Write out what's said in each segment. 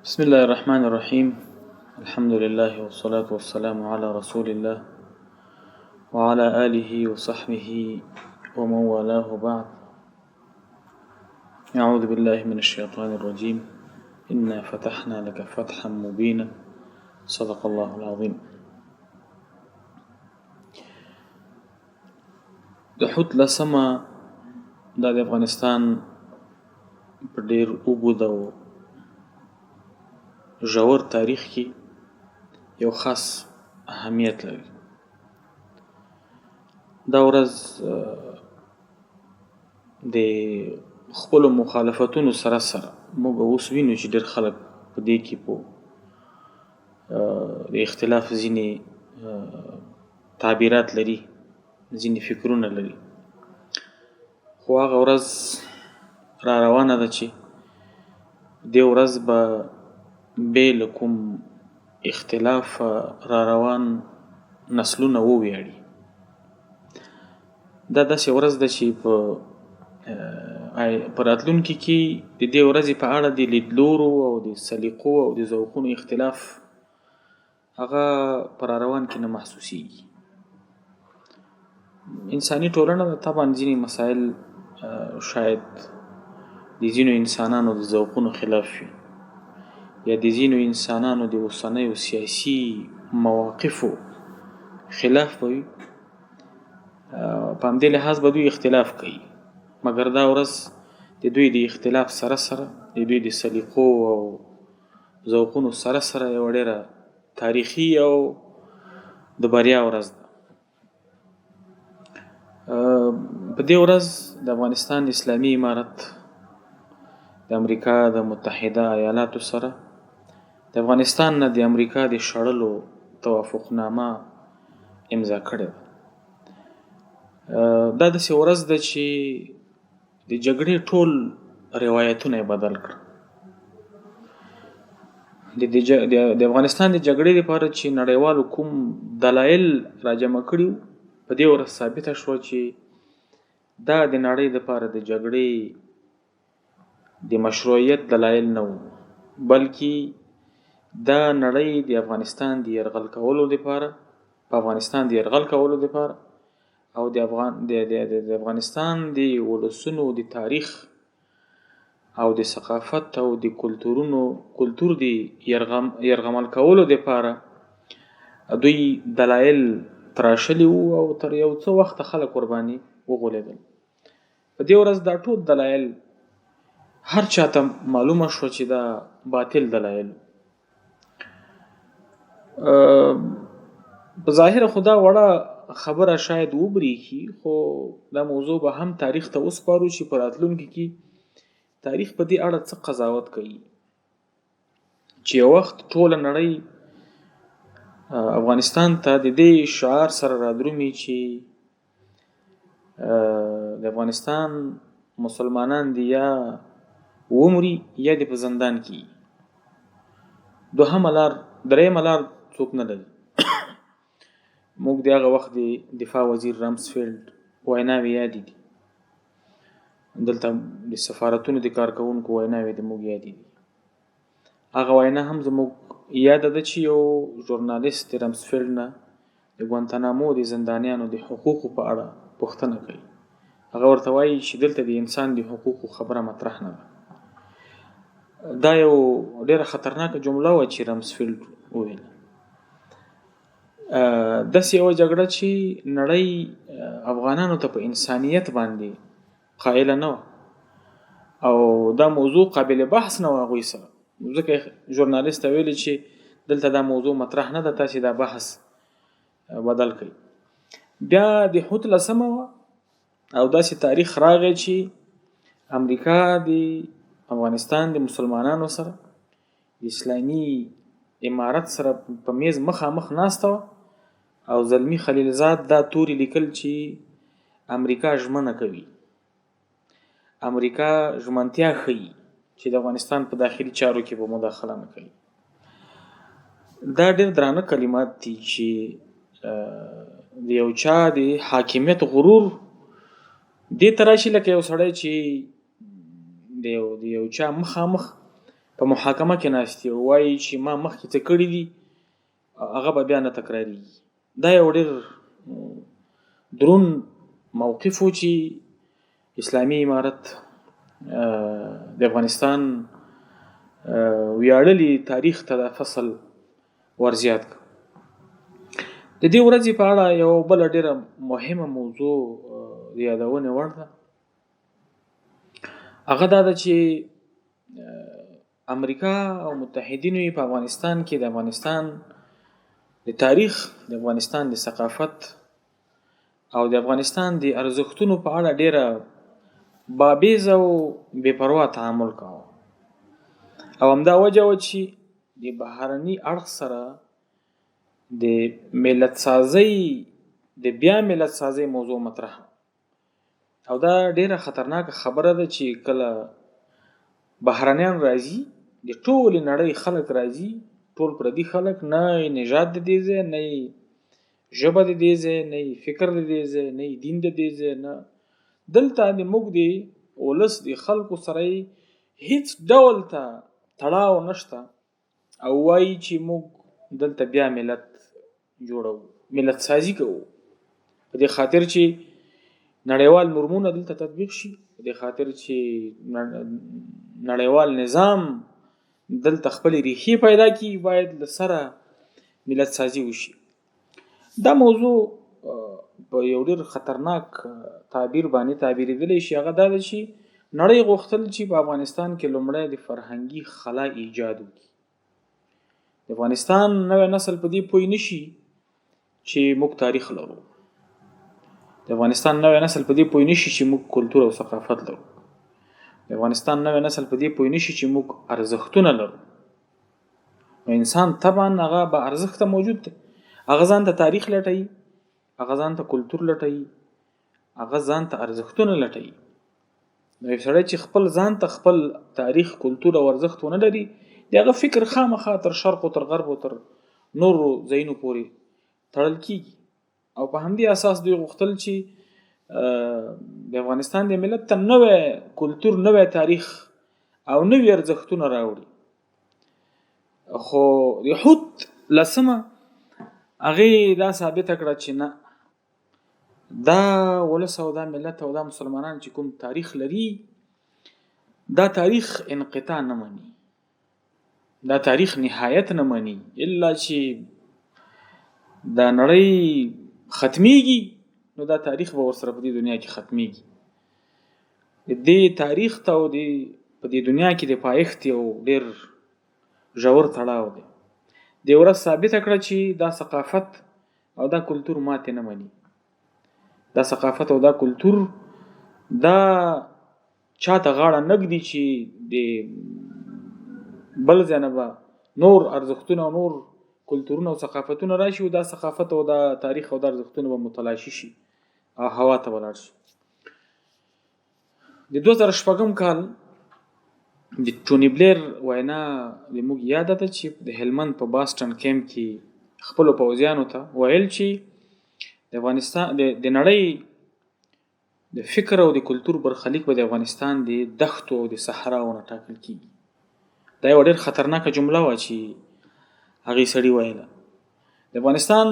بسم الله الرحمن الرحيم. الحمد لله والصلاة والسلام على رسول الله وعلى آله وصحبه ومن والاه بعد. أعوذ بالله من الشيطان الرجيم. إنا فتحنا لك فتحا مبينا. صدق الله العظيم. د حوت لسمه دا د افغانستان په ډیر اوږد او ژور تاریخ کې یو خاص اهمیت لري. دا ورځ د خپلو مخالفتونو سره موږ اوس وینو چې ډېر خلک په دې کې د اختلاف ځینې تعبیرات لري، ځینې فکرونه لري، خو هغه ورځ را روانه ده چې دې ورځ به بې له کوم اختلاف را روان نسلونه وویاړي. دا داسې ورځ ده چې په راتلونکي کې د دې ورځې په اړه د لیدلورو او د سلیقو او د ذوقونو اختلاف هغه په را روان کې نه محسوسیږي. انساني ټولنه طبعا ځینې مسایل شاید د ځینو انسانانو د ذوقونو خلاف وي، یا د ځینو انسانانو د اوسنیو سیاسي مواقفو خلاف وي. په همدې لحاظ به دوی اختلاف کوي، مګر دا ورځ د دوی د اختلاف سره د دوی د سلیقو او ذوقونو سره یوه ډېره تاریخي او د بریا ورځ ده. په دې ورځ د افغانستان اسلامي امارت د امریکا د متحده ایالاتو سره د افغانستان نه د امریکا د شړلو توافقنامه امضا کړې ده. دا داسې ورځ ده چې د جګړې ټول روایتونه یې بدل کړه. د افغانستان د جګړې لپاره چې نړیوالو کوم دلایل راجمع کړي، په دې ورځ ثابته شوه چې دا د نړۍ لپاره د جګړې د مشروعیت دلایل نه وو، بلکې دا نړۍ د افغانستان د یرغل کولو لپاره او د افغانستان د ولسونو د تاریخ او د ثقافت او د کلتور د یرغمل کولو لپاره دوی دلایل تراشلي وو او تر یو څه وخته خلک ورباندې وغولېدل. په دې ورځ دا ټول دلایل هر چاته معلومه شوه چې دا باطل دلایل. په ظاهره خو دا وړه خبره شاید وبریښي، خو دا موضوع به هم تاریخ ته وسپارو چې په راتلونکي کې تاریخ په دې اړه څه قضاوت کوي چې یو وخت ټوله نړۍ افغانستان ته د دې شعار سره رادرومي چې د افغانستان مسلمانان دي یا ومري یا دې په زندان کې. درېیمه لار څوک نه لري. موږ د هغه وخت د دفاع وزیر رامسفیلډ ویناوې یادې دي، دلته د سفارتونو د کارکوونکو ویناوې د موږ یادې دي. هغه وینا هم زموږ یاده ده چې یو ژورنالیست د رامسفیلډ نه د ګوانتانامو د زندانیانو د حقوقو په اړه پوښتنه کوي. هغه ورته وایي چې دلته د انسان د حقوقو خبره مطرح نه ده. دا یو ډېره خطرناکه جمله وه چې رامسفیلډ وویل. داسې یوه جګړه چې نړۍ افغانانو ته په انسانیت باندې قایله نه وه او دا موضوع قابل بحث نه وه هغوی سره، ځکه ژورنالیست ته ویلي چې دلته دا موضوع مطرح نه ده، تاسې دا بحث بدل کړئ. بیا د حوت لسمه وه او داسې تاریخ راغی چې امریکا د افغانستان د مسلمانانو سره د اسلامي امارت سره په میز مخامخ ناسته وه او زلمی خلیلزاد دا توري لیکل چې امریکا ژمنه کوي، امریکا ژمنتیا ښیي چې د افغانستان په داخلي چارو کې به مداخله نه کوي. دا ډېر درانه کلمات دي چې د یو چا د حاکمیت غرور دې ته راشي لکه یو سړی چې د یو چا مخامخ په محاکمه کې ناست دي وایي چې ما مخکې څه کړي دي هغه به بیا نه تکراریږي. دا یو ډېر درون موقف و چې اسلامي امارت د افغانستان ویاړلي تاریخ ته دا فصل ورزیات کړ. د دې ورځې په اړه یو بل ډېره مهمه موضوع د یادونې وړ ده. هغه دا ده چې امریکا او متحدینو په افغانستان کې د افغانستان د تاریخ، د افغانستان د ثقافت او د افغانستان د ارزښتونو په اړه ډېره بابیز او بې پروا تعامل کاوه. او همدا وجه و چې د بهرني اړخ سره د ملت سازۍ د بیا ملت سازۍ موضوع مطرح او دا ډیره خطرناک خبره ده چې کله بهرنیان راځي د ټول نړۍ خلک راځي، ټول پردي خلک، نه نژاد د دې ځای، نه ژبه د دې ځای، نه فکر د دې ځای، نه دین د دې ځای، نه دلته د موږ د ولس د خلکو سره هیڅ ډول ته تړاو نشته او وایي چې موږ دلته بیا ملت جوړو، ملت سازي کوو، په دې خاطر چې نړیوال نورمونه دلته تطبیق شي، په دې خاطر چې نړیوال نظام دلته خپل ریښې پیدا کی، باید له سره ملت سازي وشي. دا موضوع په یو ډېر خطرناک تعبیر باندې تعبیرېدلی شي. هغه دا ده چې نړۍ غوښتل چې په افغانستان کې لومړی د فرهنګي خلا ایجاد وکړي. د افغانستان نوی نسل په دې پوه نشي چې موږ تاریخ لرو. د افغانستان نوی نسل په دې پوه نشي چې موږ کلتور او ثقافت لرو. د افغانستان نوی نسل په دې پوه نشي چې موږ ارزښتونه لرو. نو انسان طبعا هغه به ارزښت موجود دی، هغه ځان ته تاریخ لټوي، هغه ځان ته کلتور لټوي، هغه ځان ته ارزښتونه لټوي. نو یو سړی چې خپل ځان ته خپل تاریخ، کلتور او ارزښت ونه لري، د هغه فکر خامخا تر شرق او تر غرب او تر نورو ځایونو پورې تړل کیږي. او په همدې اساس دوی غوښتل چې د افغانستان د ملت ته نوی کلتور، نوی تاریخ او نوی ارزښتونه راوړي. خو د حوت لسمه هغې دا ثابته کړه چې نه، دا ولس او دا ملت او دا مسلمانان چې کوم تاریخ لري، دا تاریخ انقطاع نه مني، دا تاریخ نهایت نه مني، الا چې دا نړۍ ختمیږي نو دا تاریخ به ورسره په دې دنیا کې ختمیږي. دې تاریخ ته او په دې دنیا کې د پایښت یو ډېر ژور تړاو دی. دې ورځ ثابته کړه چې دا ثقافت او دا کلتور ماتې نه مني. دا ثقافت او دا کلتور دا چاته غاړه نږدي چې د بل ځای نه به نور ارزښتونه او نور کلتورونه او ثقافتونه راشي او دا ثقافت او دا تاریخ او دا ارزښتونه به متلاشي شي او هوا ته ولاړ شي. د 2006 کال د ټوني بلیر وینا د موږ یاد ده چې د هلمند په باسټن کیمپ کې خپلو پوځیانو ته ویل چې د افغانستان د نړۍ د فکر او د کلتور برخلیک به د افغانستان د دښتو او د صحراو نه ټاکل کیږي. دا یو ډېر خطرناکه جمله وه چې هغې سړي ویله. د افغانستان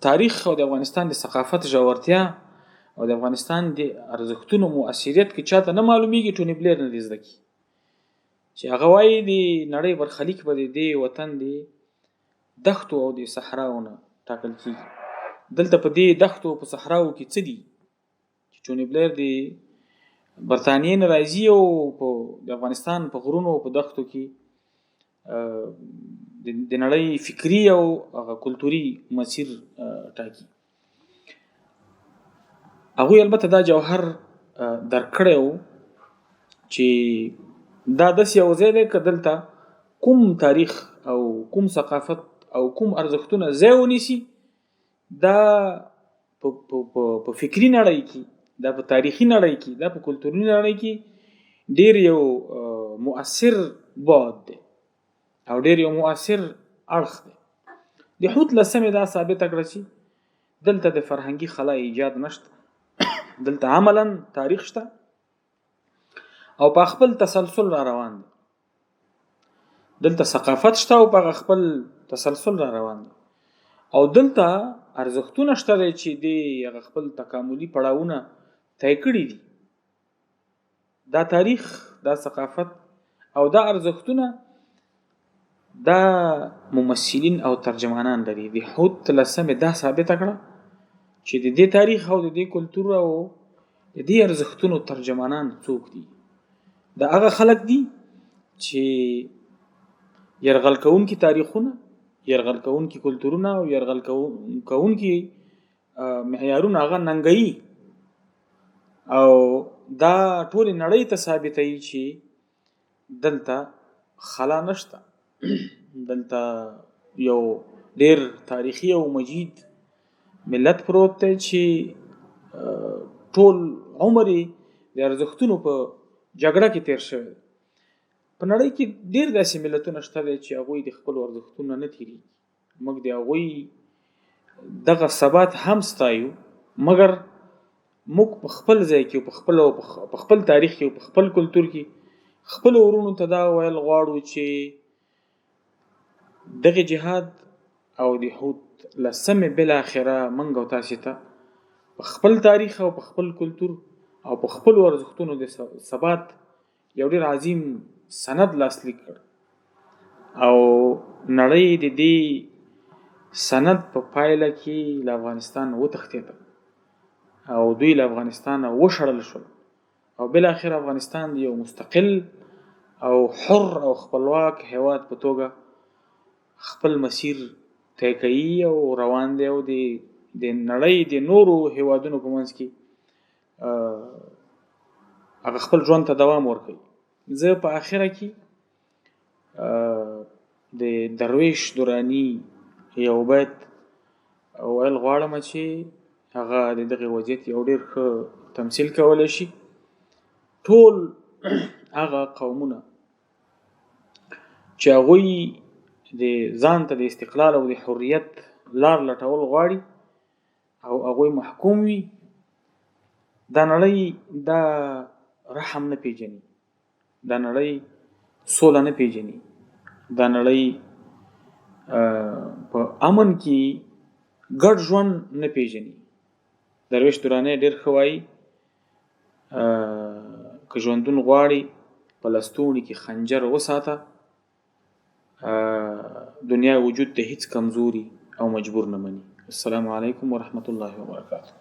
تاریخ او د افغانستان د ثقافت ژورتیا او د افغانستان د ارزښتونو مؤثریت کې چاته نه معلومیږي، ټوني بلیر نه دې زده کړي چې هغه وایي د نړۍ برخلیک به د دې وطن د دښتو او د صحراو نه ټاکل کیږي. دلته په دې دښتو او په صحراو کې څه دي چې ټوني بلیر د برطانیې نه راځي او د افغانستان په غرونو او په دښتو کې د نړۍ فکري او کلتوري مسیر ټاکي. هغوی البته دا جوهر درک کړی و چې دا داسې یو ځای دی که دلته کوم تاریخ او کوم ثقافت او کوم ارزښتونه ځای ونیسي، دا په فکري نړۍ کې، دا په تاریخي نړۍ کې، دا په کلتوري نړۍ کې ډېر یو مؤثر بعد دی او ډېر یو مؤثر اړخ دی. د حوت لسمې دا ثابته کړه چې دلته د فرهنګي خلا ایجاد نشته، دلته عملا تاریخ شته او په خپل تسلسل را روان دی. دلته ثقافت شته او په خپل تسلسل را روان دی او دلته ارزښتونه شته دی چې د هغه خپل تکاملي پړاوونه طی کړي دي. دا تاریخ، دا ثقافت او دا ارزښتونه دا ممثلین او ترجمانان لري. د هود 13 دا ثابته کړه چې د دې تاریخ او د دې کلتور او د دې ارزښتونو ترجمانان څوک دي. دا هغه خلک دي چې يرغل کوونکي تاریخونه، يرغل کوونکي کلتورونه او يرغل کوونکي معیارونه هغه ننګي او دا ټول نړۍ ته ثابتوي چې دلته خلا نشته. دلته یو ډیر تاریخي او مجید ملت پروت دی چې ټول عمر د ارزښتونو په جګړه کې تیر شوی. په نړۍ کې ډیر داسې ملتونه شته چې هغوی د خپل ارزښتونو نه تیریږي. موږ د هغوی دغه ثبات هم ستایو، مګر موږ په خپل ځای کې په خپل تاریخ کې په خپل کلتور کې خپل ورونو ته دا ویل غواړو چې دغه جهاد او د هود 13 بل اخره منګ او تاسو ته په خپل تاریخ او په خپل کلتور او په خپل ارزښتونو د ثبات یو ډیر عظیم سند لاسلیک کړ او نړۍ د دې سند په پایله کې له افغانستان وتښتېد او دوی له افغانستان وشړل شول او بل اخر افغانستان یو مستقل او حر او خپلواک هیواد په توګه خپل مسیر طی کوي او روان دی او د نړۍ د نورو هیوادونو په منځ کې هغه خپل ژوند ته دوام ورکوي. زه په اخره کې د درویش درانی یو بیت ویل غواړم چې هغه د دغه وضعیت یو ډیر ښه تمثیل کولی شي. ټول هغه قومونه چې هغوی د ځان ته د استقلال او د حریت لار لټول غواړي او هغوی محکوم وي، دا نړۍ دا رحم نه پیژني، دا نړۍ سوله نه پیژني، دا نړۍ په امن کې ګډ ژوند نه پیژني. درویش درانی ډیر ښه وایي که ژوندون غواړي په لستوڼي کې خنجر وساته، دنیا وجود ته هیڅ کمزوري او مجبور نه مني. السلام علیکم ورحمت الله وبرکاته.